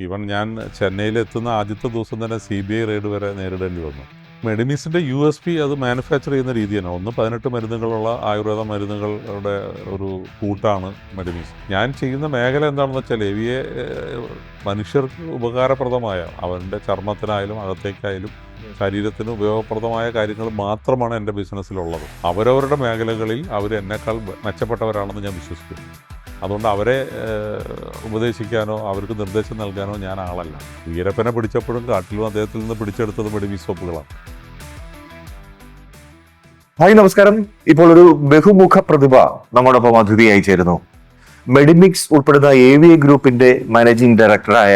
Even ഞാൻ ചെന്നൈയിലെത്തുന്ന ആദ്യത്തെ ദിവസം തന്നെ CBI റെയ്ഡ് വരെ നേരിടേണ്ടി വന്നു. മെഡിമിക്സിൻ്റെ USP അത് മാനുഫാക്ചർ ചെയ്യുന്ന രീതിയാണ്. 18 മരുന്നുകളുള്ള ആയുർവേദ മരുന്നുകളുടെ ഒരു കൂട്ടാണ് മെഡിമിക്സ്. ഞാൻ ചെയ്യുന്ന മേഖല എന്താണെന്ന് വെച്ചാൽ എവിയെ മനുഷ്യർക്ക് ഉപകാരപ്രദമായ അവരുടെ ചർമ്മത്തിനായാലും അകത്തേക്കായാലും ശരീരത്തിന് ഉപയോഗപ്രദമായ കാര്യങ്ങൾ മാത്രമാണ് എൻ്റെ ബിസിനസ്സിലുള്ളത്. അവരവരുടെ മേഖലകളിൽ അവർ എന്നെക്കാൾ മെച്ചപ്പെട്ടവരാണെന്ന് ഞാൻ വിശ്വസിക്കുന്നു. അതുകൊണ്ട് അവരെ ഉപദേശിക്കാനോ അവർക്ക് നിർദ്ദേശം നൽകാനോ ഞാൻ ആളല്ല. വീരപ്പനെ പിടിച്ചപ്പോഴും കാട്ടിലും അദ്ദേഹത്തിൽ നിന്ന് പിടിച്ചെടുത്തത് മെഡിമിക്സ് സോപ്പുകളാണ്. ഹായ്, നമസ്കാരം. ഇപ്പോൾ ഒരു ബഹുമുഖ പ്രതിഭ നമ്മോടൊപ്പം അതിഥിയായി ചേരുന്നു. മെഡിമിക്സ് ഉൾപ്പെടുന്ന AVA ഗ്രൂപ്പിന്റെ മാനേജിംഗ് ഡയറക്ടറായ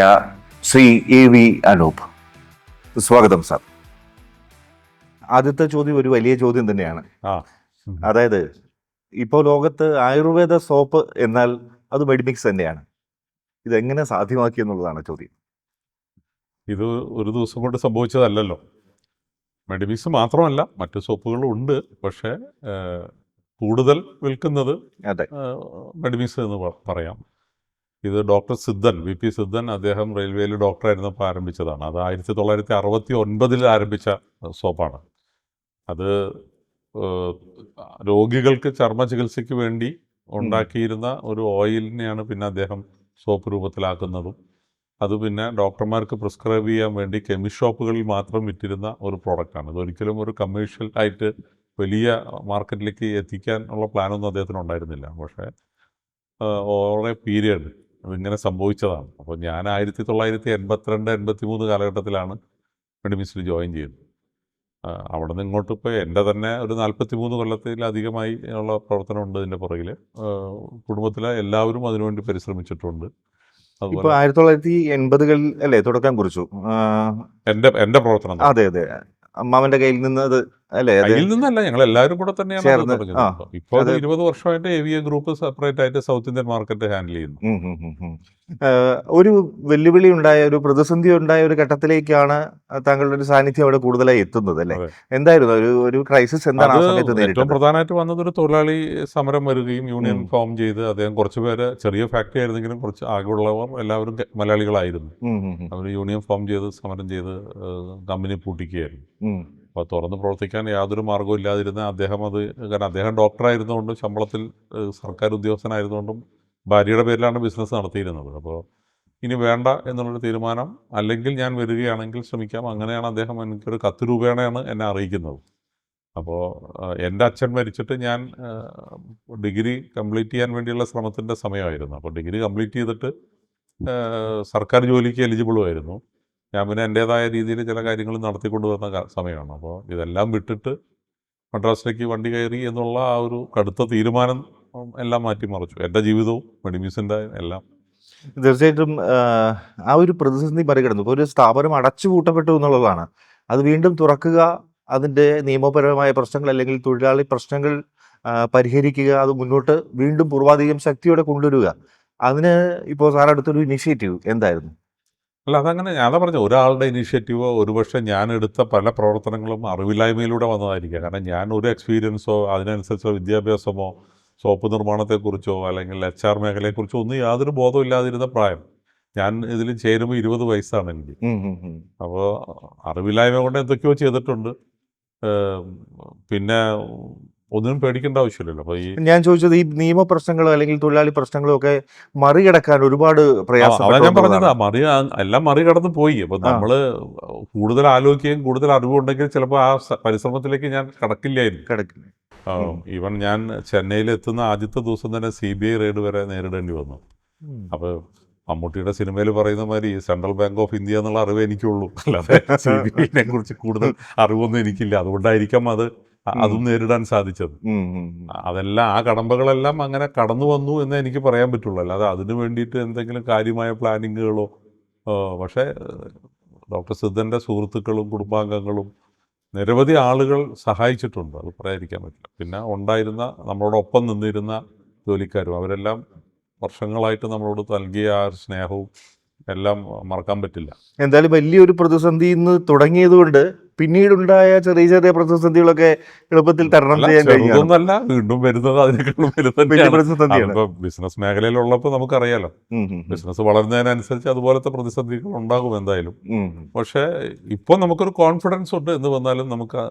ശ്രീ AV അനൂപ്. സ്വാഗതം സാർ. ആദ്യത്തെ ചോദ്യം ഒരു വലിയ ചോദ്യം തന്നെയാണ്. അതായത് ഇപ്പോൾ ലോകത്ത് ആയുർവേദ സോപ്പ് എന്നാൽ അത് മെഡിമിക്സ് തന്നെയാണ്. ഇതെങ്ങനെ സാധ്യമാക്കി എന്നുള്ളതാണ് ചോദ്യം. ഇത് ഒരു ദിവസം കൊണ്ട് സംഭവിച്ചതല്ലല്ലോ. മെഡിമിക്സ് മാത്രമല്ല, മറ്റു സോപ്പുകളും ഉണ്ട്. പക്ഷേ കൂടുതൽ വിൽക്കുന്നത് മെഡിമിക്സ് എന്ന് പറയാം. ഇത് ഡോക്ടർ സിദ്ധൻ, VP സിദ്ധൻ, അദ്ദേഹം റെയിൽവേയിൽ ഡോക്ടറായിരുന്നപ്പോൾ ആരംഭിച്ചതാണ്. അത് 1969 ആരംഭിച്ച സോപ്പാണ്. അത് രോഗികൾക്ക് ചർമ്മ ചികിത്സയ്ക്ക് വേണ്ടി ഉണ്ടാക്കിയിരുന്ന ഒരു ഓയിലിനെയാണ് പിന്നെ അദ്ദേഹം സോപ്പ് രൂപത്തിലാക്കുന്നതും. അത് പിന്നെ ഡോക്ടർമാർക്ക് പ്രിസ്ക്രൈബ് ചെയ്യാൻ വേണ്ടി കെമിസ്റ്റ് ഷോപ്പുകളിൽ മാത്രം വിറ്റിരുന്ന ഒരു പ്രോഡക്റ്റാണ്. ഇതൊരിക്കലും ഒരു കമേഴ്ഷ്യൽ ആയിട്ട് വലിയ മാർക്കറ്റിലേക്ക് എത്തിക്കാൻ ഉള്ള പ്ലാനൊന്നും അദ്ദേഹത്തിന് ഉണ്ടായിരുന്നില്ല. പക്ഷേ ഓരോ പീരിയഡ് അതിങ്ങനെ സംഭവിച്ചതാണ്. അപ്പോൾ ഞാൻ 1982-83 കാലഘട്ടത്തിലാണ് മെഡിമിക്സിൽ ജോയിൻ ചെയ്തത്. അവിടെ നിന്ന് ഇങ്ങോട്ട് ഇപ്പോൾ എൻ്റെ തന്നെ ഒരു 43 കൊല്ലത്തിലധികമായി ഉള്ള പ്രവർത്തനമുണ്ട് ഇതിൻ്റെ പുറകിൽ. കുടുംബത്തിലെ എല്ലാവരും അതിനുവേണ്ടി പരിശ്രമിച്ചിട്ടുണ്ട്. അതുപോലെ 1980-കളിൽ അല്ലേ തുടക്കം കുറിച്ചു എൻ്റെ പ്രവർത്തനം? അതെ അതെ, അമ്മാവന്റെ കയ്യിൽ നിന്ന് അത് അല്ലേ? കയ്യിൽ നിന്നല്ല, ഞങ്ങൾ എല്ലാവരും കൂടെ തന്നെയാണ് തുടങ്ങുന്നത്. ഇപ്പോൾ 20 വർഷമായിട്ട് AVA ഗ്രൂപ്പ് സെപ്പറേറ്റ് ആയിട്ട് സൗത്ത് ഇന്ത്യൻ മാർക്കറ്റ് ഹാൻഡിൽ ചെയ്യുന്നു. ഒരു വെല്ലുവിളി ഉണ്ടായ, ഒരു പ്രതിസന്ധി ഉണ്ടായ ഒരു ഘട്ടത്തിലേക്കാണ് താങ്കളുടെ ഒരു സാന്നിധ്യം അവിടെ കൂടുതലായി എത്തുന്നത് അല്ലേ? എന്തായിരുന്നു ഒരു ക്രൈസിസ്? എന്താണ് ആ സമയത്ത് നേരിട്ടത്? ഏറ്റവും പ്രധാനമായിട്ട് വന്നത് ഒരു തൊഴിലാളി സമരം വരികയും യൂണിയൻ ഫോം ചെയ്ത് അദ്ദേഹം കുറച്ചുപേര്, ചെറിയ ഫാക്ടറി ആയിരുന്നെങ്കിലും കുറച്ച് ആകെയുള്ളവർ എല്ലാവരും മലയാളികളായിരുന്നു. അവർ യൂണിയൻ ഫോം ചെയ്ത് സമരം ചെയ്ത് കമ്പനി പൂട്ടിക്കുകയായിരുന്നു. അപ്പോൾ തുറന്ന് പ്രവർത്തിക്കാൻ യാതൊരു മാർഗ്ഗവും ഇല്ലാതിരുന്ന അദ്ദേഹം കാരണം അദ്ദേഹം ഡോക്ടറായിരുന്നുകൊണ്ടും ശമ്പളത്തിൽ സർക്കാർ ഉദ്യോഗസ്ഥനായിരുന്നുകൊണ്ടും ഭാര്യയുടെ പേരിലാണ് ബിസിനസ് നടത്തിയിരുന്നത്. അപ്പോൾ ഇനി വേണ്ട എന്നുള്ളൊരു തീരുമാനം, അല്ലെങ്കിൽ ഞാൻ വരികയാണെങ്കിൽ ശ്രമിക്കാം. അങ്ങനെയാണ് അദ്ദേഹം എനിക്കൊരു 10 രൂപയാണ് എന്നെ അറിയിക്കുന്നത്. അപ്പോൾ എൻ്റെ അച്ഛൻ മരിച്ചിട്ട് ഞാൻ ഡിഗ്രി കംപ്ലീറ്റ് ചെയ്യാൻ വേണ്ടിയുള്ള ശ്രമത്തിൻ്റെ സമയമായിരുന്നു. അപ്പോൾ ഡിഗ്രി കംപ്ലീറ്റ് ചെയ്തിട്ട് സർക്കാർ ജോലിക്ക് എലിജിബിളുമായിരുന്നു. ഞാൻ പിന്നെ എൻ്റേതായ രീതിയിൽ ചില കാര്യങ്ങൾ നടത്തിക്കൊണ്ടു വരുന്ന സമയമാണ്. അപ്പോൾ ഇതെല്ലാം വിട്ടിട്ട് മദ്രാസിലേക്ക് വണ്ടി കയറി എന്നുള്ള ആ ഒരു കടുത്ത തീരുമാനം എല്ലാം മാറ്റിമറിച്ചു. എൻ്റെ ജീവിതവും മെഡിമിക്സിൻ്റെ എല്ലാം. തീർച്ചയായിട്ടും ആ ഒരു പ്രതിസന്ധി മറികടന്നു. ഇപ്പോൾ ഒരു സ്ഥാപനം അടച്ചുപൂട്ടപ്പെട്ടു എന്നുള്ളതാണ്. അത് വീണ്ടും തുറക്കുക, അതിൻ്റെ നിയമപരമായ പ്രശ്നങ്ങൾ അല്ലെങ്കിൽ തൊഴിലാളി പ്രശ്നങ്ങൾ പരിഹരിക്കുക, അത് മുന്നോട്ട് വീണ്ടും പൂർവാധികം ശക്തിയോടെ കൊണ്ടുവരിക, അതിന് ഇപ്പോൾ സാർ അടുത്തൊരു ഇനിഷ്യേറ്റീവ് എന്തായിരുന്നു? അല്ല, അതങ്ങനെ ഞാനാ പറഞ്ഞു, ഒരാളുടെ ഇനീഷ്യേറ്റീവോ ഒരുപക്ഷെ ഞാൻ എടുത്ത പല പ്രവർത്തനങ്ങളും അറിവില്ലായ്മയിലൂടെ വന്നതായിരിക്കാം. കാരണം ഞാൻ ഒരു എക്സ്പീരിയൻസോ അതിനനുസരിച്ചുള്ള വിദ്യാഭ്യാസമോ സോപ്പ് നിർമ്മാണത്തെക്കുറിച്ചോ അല്ലെങ്കിൽ HR മേഖലയെക്കുറിച്ചോ ഒന്നും യാതൊരു ബോധവും ഇല്ലാതിരുന്ന പ്രായം. ഞാൻ ഇതിൽ ചേരുമ്പോൾ 20 വയസ്സാണ് എനിക്ക്. അപ്പോൾ അറിവില്ലായ്മ കൊണ്ട് എന്തൊക്കെയോ ചെയ്തിട്ടുണ്ട്. പിന്നെ ഒന്നിനും പേടിക്കേണ്ട ആവശ്യമില്ലല്ലോ. അപ്പോൾ ഞാൻ ചോദിച്ചത് ഈ നിയമ പ്രശ്നങ്ങളോ അല്ലെങ്കിൽ തൊഴിലാളി പ്രശ്നങ്ങളോ ഒക്കെ മറികടക്കാൻ ഒരുപാട് പ്രയാസം. അതാ ഞാൻ പറഞ്ഞത്, എല്ലാം മറികടന്ന് പോയി. അപ്പോൾ നമ്മൾ കൂടുതൽ ആലോചിക്കുകയും കൂടുതൽ അറിവുണ്ടെങ്കിൽ ചിലപ്പോൾ ആ പരിശ്രമത്തിലേക്ക് ഞാൻ കടക്കില്ല. ഈവൻ ഞാൻ ചെന്നൈയിലെത്തുന്ന ആദ്യത്തെ ദിവസം തന്നെ CBI റെയ്ഡ് വരെ നേരിടേണ്ടി വന്നു. അപ്പോൾ മമ്മൂട്ടിയുടെ സിനിമയിൽ പറയുന്ന മാതിരി സെൻട്രൽ ബാങ്ക് ഓഫ് ഇന്ത്യ എന്നുള്ള അറിവ് എനിക്കുള്ളൂ, അല്ലാതെ CBIനെ കുറിച്ച് കൂടുതൽ അറിവൊന്നും എനിക്കില്ല. അതുകൊണ്ടായിരിക്കാം അതും നേരിടാൻ സാധിച്ചത്. അതെല്ലാം, ആ കടമ്പകളെല്ലാം അങ്ങനെ കടന്നു വന്നു എന്ന് എനിക്ക് പറയാൻ പറ്റുള്ളൂ, അല്ലാതെ അതിനു വേണ്ടിയിട്ട് എന്തെങ്കിലും കാര്യമായ പ്ലാനിങ്ങുകളോ. പക്ഷേ ഡോക്ടർ സിദ്ധൻ്റെ സുഹൃത്തുക്കളും കുടുംബാംഗങ്ങളും നിരവധി ആളുകൾ സഹായിച്ചിട്ടുണ്ട്, അത് പറയാതിരിക്കാൻ പറ്റില്ല. പിന്നെ ഉണ്ടായിരുന്ന നമ്മളോടൊപ്പം നിന്നിരുന്ന ജോലിക്കാരും അവരെല്ലാം വർഷങ്ങളായിട്ട് നമ്മളോട് നൽകിയ ആ സ്നേഹവും എല്ലാം മറക്കാൻ പറ്റില്ല. എന്തായാലും വലിയൊരു പ്രതിസന്ധി ഇന്ന് തുടങ്ങിയതുകൊണ്ട് പിന്നീടുണ്ടായ ചെറിയ ചെറിയ പ്രതിസന്ധികളൊക്കെ എളുപ്പത്തിൽ തരണം ചെയ്യാൻ കഴിഞ്ഞു. ചെറുതൊന്നല്ല, വീണ്ടും വരുന്നത് അതിനേക്കാളും വലിയ വലുതാണ്. പ്രതിസന്ധിയാണ്. അതിപ്പോ ബിസിനസ് മേഖലയിലുള്ളപ്പോൾ നമുക്കറിയാലോ, ബിസിനസ് വളരുന്നതിനനുസരിച്ച് അതുപോലത്തെ പ്രതിസന്ധികൾ ഉണ്ടാകും എന്തായാലും. പക്ഷേ ഇപ്പോൾ നമുക്കൊരു കോൺഫിഡൻസ് ഉണ്ട് എന്ന് വന്നാലും നമുക്ക്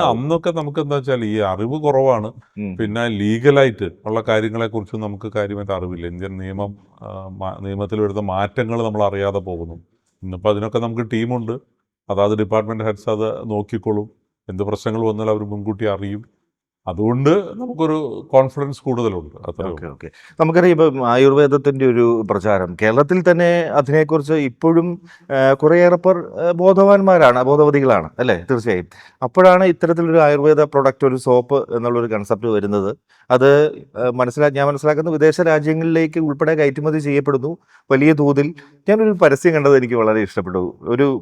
അന്നൊക്കെ നമുക്ക് എന്താ വെച്ചാൽ ഈ അറിവ് കുറവാണ്. പിന്നെ ലീഗലായിട്ട് ഉള്ള കാര്യങ്ങളെക്കുറിച്ച് നമുക്ക് കാര്യമായിട്ട് അറിവില്ല. ഇന്ത്യൻ നിയമത്തിൽ വരുന്ന മാറ്റങ്ങൾ നമ്മൾ അറിയാതെ പോകുന്നു. ഇന്നിപ്പോൾ അതിനൊക്കെ നമുക്ക് ടീമുണ്ട്, അതാത് ഡിപ്പാർട്ട്മെൻറ്റ് ഹെഡ്സ് അത് നോക്കിക്കോളും. എന്ത് പ്രശ്നങ്ങൾ വന്നാലും അവർ മുൻകൂട്ടി അറിയും. അതുകൊണ്ട് നമുക്കൊരു കോൺഫിഡൻസ് കൂടുതലുണ്ട്. ഓക്കെ. നമുക്കറിയാം ഇപ്പം ആയുർവേദത്തിൻ്റെ ഒരു പ്രചാരം കേരളത്തിൽ തന്നെ അതിനെക്കുറിച്ച് ഇപ്പോഴും കുറേയേറെ പേർ ബോധവതികളാണ് അല്ലേ? തീർച്ചയായും. അപ്പോഴാണ് ഇത്തരത്തിലൊരു ആയുർവേദ പ്രൊഡക്റ്റ്, ഒരു സോപ്പ് എന്നുള്ളൊരു കൺസെപ്റ്റ് വരുന്നത്. അത് ഞാൻ മനസ്സിലാക്കുന്ന വിദേശ രാജ്യങ്ങളിലേക്ക് ഉൾപ്പെടെ കയറ്റുമതി ചെയ്യപ്പെടുന്നു വലിയ തോതിൽ. ഞാനൊരു പരസ്യം കണ്ടത് എനിക്ക് വളരെ ഇഷ്ടപ്പെട്ടു.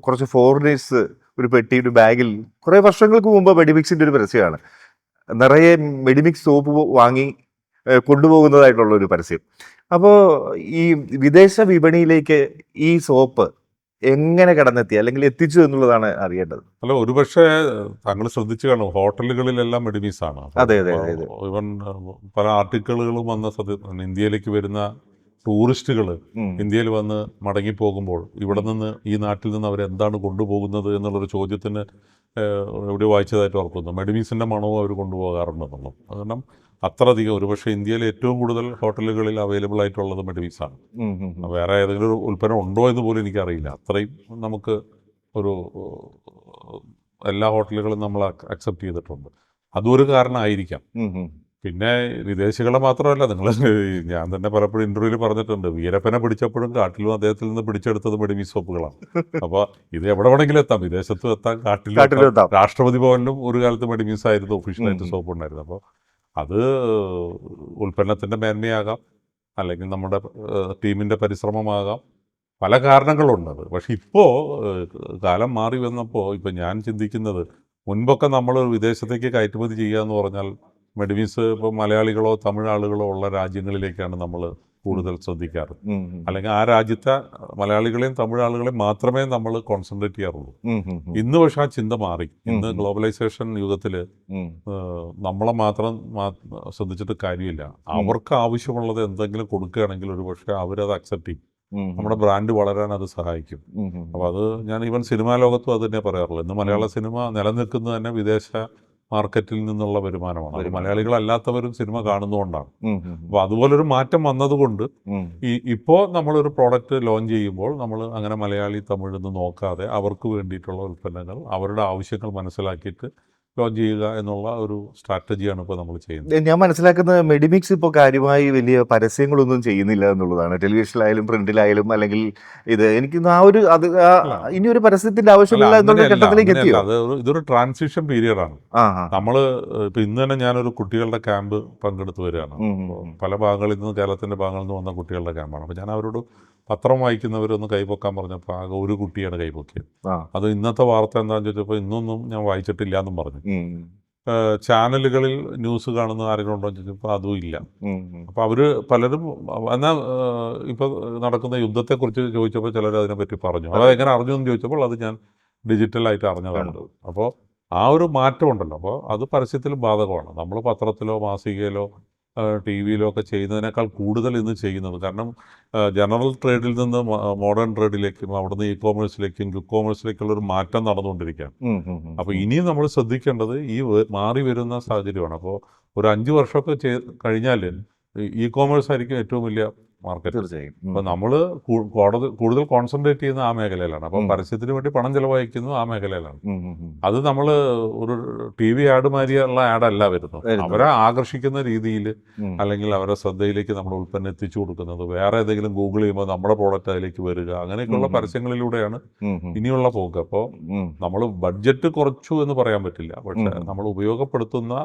കുറച്ച് ഫോറിനേഴ്സ് ഒരു പെട്ടിയുടെ ബാഗിൽ കുറേ വർഷങ്ങൾക്ക് മുമ്പ് മെഡിമിക്സിൻ്റെ ഒരു പരസ്യമാണ്. നിറയെ മെഡിമിക്സ് സോപ്പ് വാങ്ങി കൊണ്ടുപോകുന്നതായിട്ടുള്ള ഒരു പരസ്യം. അപ്പോൾ ഈ വിദേശ വിപണിയിലേക്ക് ഈ സോപ്പ് എങ്ങനെ കടന്നെത്തി അല്ലെങ്കിൽ എത്തിച്ചു എന്നുള്ളതാണ് അറിയേണ്ടത്. അല്ല, ഒരുപക്ഷെ താങ്കൾ ശ്രദ്ധിച്ചു കാണും, ഹോട്ടലുകളിലെല്ലാം മെഡിമിക്സ് ആണ്. അതെ. ഇവൻ പല ആർട്ടിക്കിളുകളും വന്ന ഇന്ത്യയിലേക്ക് വരുന്ന ടൂറിസ്റ്റുകൾ ഇന്ത്യയിൽ വന്ന് മടങ്ങിപ്പോകുമ്പോൾ ഇവിടെ നിന്ന്, ഈ നാട്ടിൽ നിന്ന് അവരെന്താണ് കൊണ്ടുപോകുന്നത് എന്നുള്ളൊരു ചോദ്യത്തിന് എവിടെ വായിച്ചതായിട്ട് ഓർക്കുന്നു. മെഡിമിക്സിൻ്റെ മണവും അവർ കൊണ്ടുപോകാറുണ്ടെന്നുള്ളൂ. കാരണം അത്രയധികം, ഒരുപക്ഷെ ഇന്ത്യയിൽ ഏറ്റവും കൂടുതൽ ഹോട്ടലുകളിൽ അവൈലബിൾ ആയിട്ടുള്ളത് മെഡിമിക്സ് ആണ്. വേറെ ഏതെങ്കിലും ഒരു ഉൽപ്പന്നം ഉണ്ടോ എന്ന് പോലും എനിക്കറിയില്ല. അത്രയും നമുക്ക് എല്ലാ ഹോട്ടലുകളും നമ്മൾ അക്സെപ്റ്റ് ചെയ്തിട്ടുണ്ട്. അതും ഒരു കാരണമായിരിക്കാം. പിന്നെ വിദേശികളെ മാത്രമല്ല, ഞാൻ തന്നെ പലപ്പോഴും ഇന്റർവ്യൂവിൽ പറഞ്ഞിട്ടുണ്ട്, വീരപ്പനെ പിടിച്ചപ്പോഴും കാട്ടിലും അദ്ദേഹത്തിൽ നിന്ന് പിടിച്ചെടുത്തത് മെഡിമിക്സ് സോപ്പുകളാണ്. അപ്പോൾ ഇത് എവിടെ വേണമെങ്കിലും എത്താം, വിദേശത്തും എത്താം, കാട്ടിലും എത്താം. രാഷ്ട്രപതി ഭവനിലും ഒരു കാലത്ത് മെഡിമിക്സ് ആയിരുന്നു ഒഫീഷ്യലായിട്ട് സോപ്പ് ഉണ്ടായിരുന്നു. അപ്പോൾ അത് ഉൽപ്പന്നത്തിൻ്റെ മേന്മയാകാം, അല്ലെങ്കിൽ നമ്മുടെ ടീമിൻ്റെ പരിശ്രമമാകാം, പല കാരണങ്ങളുണ്ട്. പക്ഷെ ഇപ്പോൾ കാലം മാറി വന്നപ്പോൾ ഇപ്പം ഞാൻ ചിന്തിക്കുന്നത്, മുൻപൊക്കെ നമ്മൾ വിദേശത്തേക്ക് കയറ്റുമതി ചെയ്യുക എന്ന് പറഞ്ഞാൽ മെഡിമിക്സ് ഇപ്പോൾ മലയാളികളോ തമിഴ് ആളുകളോ ഉള്ള രാജ്യങ്ങളിലേക്കാണ് നമ്മൾ കൂടുതൽ ശ്രദ്ധിക്കാറ്. അല്ലെങ്കിൽ ആ രാജ്യത്തെ മലയാളികളെയും തമിഴ് ആളുകളെയും മാത്രമേ നമ്മൾ കോൺസെൻട്രേറ്റ് ചെയ്യാറുള്ളൂ. ഇന്ന് പക്ഷെ ആ ചിന്ത മാറി. ഇന്ന് ഗ്ലോബലൈസേഷൻ യുഗത്തിൽ നമ്മളെ മാത്രം ശ്രദ്ധിച്ചിട്ട് കാര്യമില്ല. അവർക്ക് ആവശ്യമുള്ളത് എന്തെങ്കിലും കൊടുക്കുകയാണെങ്കിൽ ഒരു പക്ഷേ അവരത് അക്സെപ്റ്റ് ചെയ്യും. നമ്മുടെ ബ്രാൻഡ് വളരാൻ അത് സഹായിക്കും. അപ്പോൾ അത് ഞാൻ ഈവൻ സിനിമാ ലോകത്തും അത് തന്നെ പറയാറുള്ളൂ. ഇന്ന് മലയാള സിനിമ നിലനിൽക്കുന്നത് തന്നെ വിദേശ മാർക്കറ്റിൽ നിന്നുള്ള വരുമാനമാണ്. അത് മലയാളികളല്ലാത്തവരും സിനിമ കാണുന്നതുകൊണ്ടാണ്. അപ്പോൾ അതുപോലൊരു മാറ്റം വന്നതുകൊണ്ട് ഇപ്പോൾ നമ്മളൊരു പ്രോഡക്റ്റ് ലോഞ്ച് ചെയ്യുമ്പോൾ നമ്മൾ അങ്ങനെ മലയാളി തമിഴെന്ന് നോക്കാതെ അവർക്ക് വേണ്ടിയിട്ടുള്ള ഉൽപ്പന്നങ്ങൾ, അവരുടെ ആവശ്യങ്ങൾ മനസ്സിലാക്കിയിട്ട് ലോഞ്ച് ചെയ്യുക എന്നുള്ള ഒരു സ്ട്രാറ്റജിയാണ് ഇപ്പോൾ നമ്മൾ ചെയ്യുന്നത്. ഞാൻ മനസ്സിലാക്കുന്നത് മെഡിമിക്സ് ഇപ്പോൾ കാര്യമായി വലിയ പരസ്യങ്ങളൊന്നും ചെയ്യുന്നില്ല എന്നുള്ളതാണ്. ടെലിവിഷനിലായാലും പ്രിന്റിലായാലും, അല്ലെങ്കിൽ ഇത് എനിക്ക് ഇനി ഒരു പരസ്യത്തിന്റെ ആവശ്യമില്ല എന്നുള്ള ഘട്ടത്തിലേക്ക് എത്തിയോ? ഇതൊരു ട്രാൻസിഷൻ പീരിയഡാണ്. നമ്മൾ ഇപ്പം ഇന്ന് തന്നെ ഞാനൊരു കുട്ടികളുടെ ക്യാമ്പ് പങ്കെടുത്ത് വരികയാണ്. പല ഭാഗങ്ങളിൽ നിന്ന്, കേരളത്തിന്റെ ഭാഗങ്ങളിൽ നിന്ന് വന്ന കുട്ടികളുടെ ക്യാമ്പാണ്. അപ്പോൾ ഞാൻ അവരോട് പത്രം വായിക്കുന്നവരൊന്ന് കൈപൊക്കാൻ പറഞ്ഞപ്പോൾ ആകെ ഒരു കുട്ടിയാണ് കൈപൊക്കിയത്. അത് ഇന്നത്തെ വാർത്ത എന്താണെന്ന് ചോദിച്ചപ്പോൾ ഇന്നൊന്നും ഞാൻ വായിച്ചിട്ടില്ല എന്നും പറഞ്ഞു. ചാനലുകളിൽ ന്യൂസ് കാണുന്ന ആരെങ്കിലും ഉണ്ടോ എന്ന് ചോദിച്ചപ്പോൾ അതും ഇല്ല. അപ്പോൾ അവർ പലരും എന്നാൽ ഇപ്പോൾ നടക്കുന്ന യുദ്ധത്തെക്കുറിച്ച് ചോദിച്ചപ്പോൾ ചിലർ അതിനെപ്പറ്റി പറഞ്ഞു. അത് എങ്ങനെ അറിഞ്ഞു എന്ന് ചോദിച്ചപ്പോൾ അത് ഞാൻ ഡിജിറ്റലായിട്ട് അറിഞ്ഞതാണ്. അപ്പോൾ ആ ഒരു മാറ്റം ഉണ്ടല്ലോ. അപ്പോൾ അത് പരസ്യത്തിലും ബാധകമാണ്. നമ്മൾ പത്രത്തിലോ മാസികയിലോ ടി വിയിലോ ഒക്കെ ചെയ്യുന്നതിനേക്കാൾ കൂടുതൽ ഇന്ന് ചെയ്യുന്നത്. കാരണം ജനറൽ ട്രേഡിൽ നിന്ന് മോഡേൺ ട്രേഡിലേക്കും അവിടുന്ന് ഇ കോമേഴ്സിലേക്കും ക്വിക്ക് കോമേഴ്സിലേക്കുള്ളൊരു മാറ്റം നടന്നുകൊണ്ടിരിക്കുകയാണ്. അപ്പോൾ ഇനിയും നമ്മൾ ശ്രദ്ധിക്കേണ്ടത് ഈ മാറി വരുന്ന സാഹചര്യമാണ്. അപ്പോൾ ഒരു 5 വർഷമൊക്കെ കഴിഞ്ഞാൽ ഇ കോമേഴ്സ് ആയിരിക്കും ഏറ്റവും വലിയ മാർക്കറ്റ്. തീർച്ചയായും. അപ്പോൾ നമ്മൾ കൂടുതൽ കോൺസെൻട്രേറ്റ് ചെയ്യുന്ന ആ മേഖലയിലാണ്. അപ്പം പരസ്യത്തിന് വേണ്ടി പണം ചെലവഴിക്കുന്നത് ആ മേഖലയിലാണ്. അത് നമ്മൾ ഒരു ടി വി ആഡ് മാതിരിയുള്ള ആഡല്ല വരുന്നത്. അവരെ ആകർഷിക്കുന്ന രീതിയിൽ, അല്ലെങ്കിൽ അവരുടെ ശ്രദ്ധയിലേക്ക് നമ്മൾ ഉൽപ്പന്നം എത്തിച്ചു കൊടുക്കുന്നത്, വേറെ ഏതെങ്കിലും ഗൂഗിൾ ചെയ്യുമ്പോൾ നമ്മുടെ പ്രോഡക്റ്റ് അതിലേക്ക് വരിക, അങ്ങനെയൊക്കെയുള്ള പരസ്യങ്ങളിലൂടെയാണ് ഇനിയുള്ള പോക്ക്. അപ്പോൾ നമ്മൾ ബഡ്ജറ്റ് കുറച്ചു എന്ന് പറയാൻ പറ്റില്ല, പക്ഷെ നമ്മൾ ഉപയോഗപ്പെടുത്തുന്ന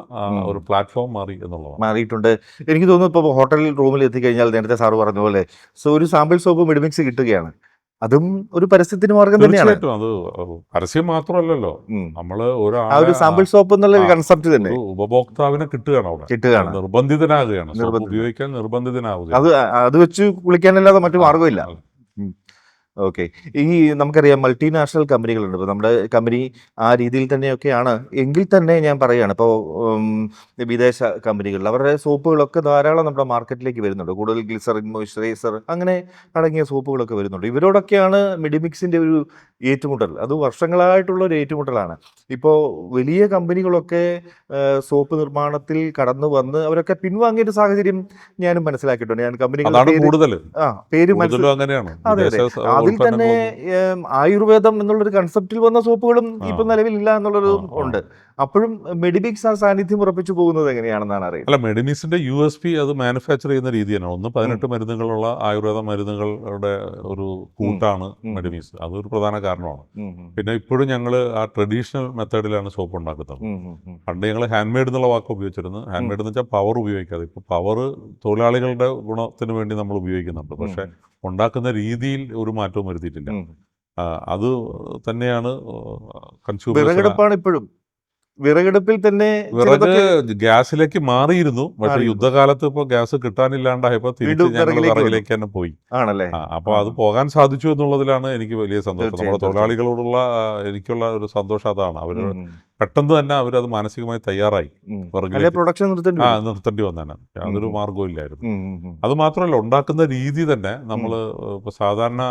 ഒരു പ്ലാറ്റ്ഫോം മാറിയിട്ടുണ്ട്. എനിക്ക് തോന്നുന്നു ഇപ്പോൾ ഹോട്ടൽ റൂമിൽ എത്തിക്കഴിഞ്ഞാൽ നേരത്തെ സാറ് പറഞ്ഞ പോലെ ഒരു സാമ്പിൾ സോപ്പ് മെഡിമിക്സ് കിട്ടുകയാണ്. അതും ഒരു പരസ്യത്തിന് മാർഗം തന്നെയാണ്. അത് പരസ്യം മാത്രമല്ലല്ലോ, നമ്മള് ഒരു സാമ്പിൾ സോപ്പ് എന്നുള്ള കൺസെപ്റ്റ് തന്നെ ഉപഭോക്താവിനെ കിട്ടുകയാണ്, നിർബന്ധിതനാകുകയാണ്, ഉപയോഗിക്കാൻ നിർബന്ധിതനാവുക. അത് വെച്ച് കുളിക്കാനല്ലാതെ മറ്റു മാർഗമില്ല. ഓക്കെ. ഈ നമുക്കറിയാം മൾട്ടിനാഷണൽ കമ്പനികളുണ്ട്. ഇപ്പോൾ നമ്മുടെ കമ്പനി ആ രീതിയിൽ തന്നെയൊക്കെയാണ് എങ്കിൽ തന്നെ ഞാൻ പറയുകയാണ് ഇപ്പോൾ വിദേശ കമ്പനികളിൽ അവരുടെ സോപ്പുകളൊക്കെ ധാരാളം നമ്മുടെ മാർക്കറ്റിലേക്ക് വരുന്നുണ്ട്. കൂടുതൽ ഗ്ലിസറിൻ, മോയ്സ്ചറൈസർ അങ്ങനെ അടങ്ങിയ സോപ്പുകളൊക്കെ വരുന്നുണ്ട്. ഇവരോടൊക്കെയാണ് മെഡിമിക്സിൻ്റെ ഒരു ഏറ്റുമുട്ടൽ. അത് വർഷങ്ങളായിട്ടുള്ള ഒരു ഏറ്റുമുട്ടലാണ്. ഇപ്പോൾ വലിയ കമ്പനികളൊക്കെ സോപ്പ് നിർമ്മാണത്തിൽ കടന്നു വന്ന് അവരൊക്കെ പിൻവാങ്ങിയ ഒരു സാഹചര്യം ഞാനും മനസ്സിലാക്കിയിട്ടുണ്ട്. ഞാൻ കമ്പനികളുടെ അതാണ് കൂടുതൽ പേര് കൂടുതലും അങ്ങനെയാണ്. അതെ, അതെ. വിദേശ അതിൽ തന്നെ ഉൽപ്പന്നങ്ങളൊന്നും ആയുർവേദം എന്നുള്ളൊരു കൺസെപ്റ്റിൽ വന്ന സോപ്പുകളും ഇപ്പൊ നിലവിലില്ല എന്നുള്ളൊരു ഉണ്ട്. അപ്പോഴും മെഡിമിക്സ് ആ സാന്നിധ്യം ഉറപ്പിച്ചു പോകുന്നത് എങ്ങനെയാണെന്നാണ് അറിയുന്നത്. അല്ല, മെഡിമിക്സിന്റെ USP അത് മാനുഫാക്ചർ ചെയ്യുന്ന രീതിയാണ്. 18 മരുന്നുകളുള്ള ആയുർവേദ മരുന്നുകളുടെ ഒരു കൂട്ടാണ് മെഡിമിക്സ്. അതൊരു പ്രധാന കാരണമാണ്. പിന്നെ ഇപ്പോഴും ഞങ്ങൾ ആ ട്രഡീഷണൽ മെത്തേഡിലാണ് സോപ്പ് ഉണ്ടാക്കുന്നത്. പണ്ട് ഞങ്ങൾ ഹാൻഡ് മെയ്ഡ് എന്നുള്ള വാക്ക് ഉപയോഗിച്ചിരുന്നു. ഹാൻഡ് മെയ്ഡ് എന്ന് വെച്ചാൽ പവർ ഉപയോഗിക്കാതെ. ഇപ്പോൾ പവർ തൊഴിലാളികളുടെ ഗുണത്തിന് വേണ്ടി നമ്മൾ ഉപയോഗിക്കുന്നുണ്ട്. പക്ഷേ ഉണ്ടാക്കുന്ന രീതിയിൽ ഒരു മാറ്റവും വരുത്തിയിട്ടില്ല. അത് തന്നെയാണ് കൺസ്യൂമേഴ്സ്. വിറകടുപ്പാണ് ഇപ്പോഴും. വിറകടുപ്പിൽ തന്നെ വിറക് ഗ്യാസിലേക്ക് മാറിയിരുന്നു. പക്ഷെ യുദ്ധകാലത്ത് ഇപ്പോൾ ഗ്യാസ് കിട്ടാനില്ലാണ്ടായപ്പോ തിരിച്ച് ഞങ്ങൾ വിറകിലേക്ക് തന്നെ പോയി. ആണല്ലേ? അപ്പോൾ അത് പോകാൻ സാധിച്ചു എന്നുള്ളതിലാണ് എനിക്ക് വലിയ സന്തോഷം. നമ്മുടെ തൊഴിലാളികളോടുള്ള എനിക്കുള്ള ഒരു സന്തോഷം അതാണ്. അവർ പെട്ടെന്ന് തന്നെ അവരത് മാനസികമായി തയ്യാറായി. പ്രൊഡക്ഷൻ നിർത്തേണ്ടി വന്നേനെ, യാതൊരു മാർഗവും ഇല്ലായിരുന്നു. അത് മാത്രമല്ല, ഉണ്ടാക്കുന്ന രീതി തന്നെ നമ്മൾ ഇപ്പോൾ സാധാരണ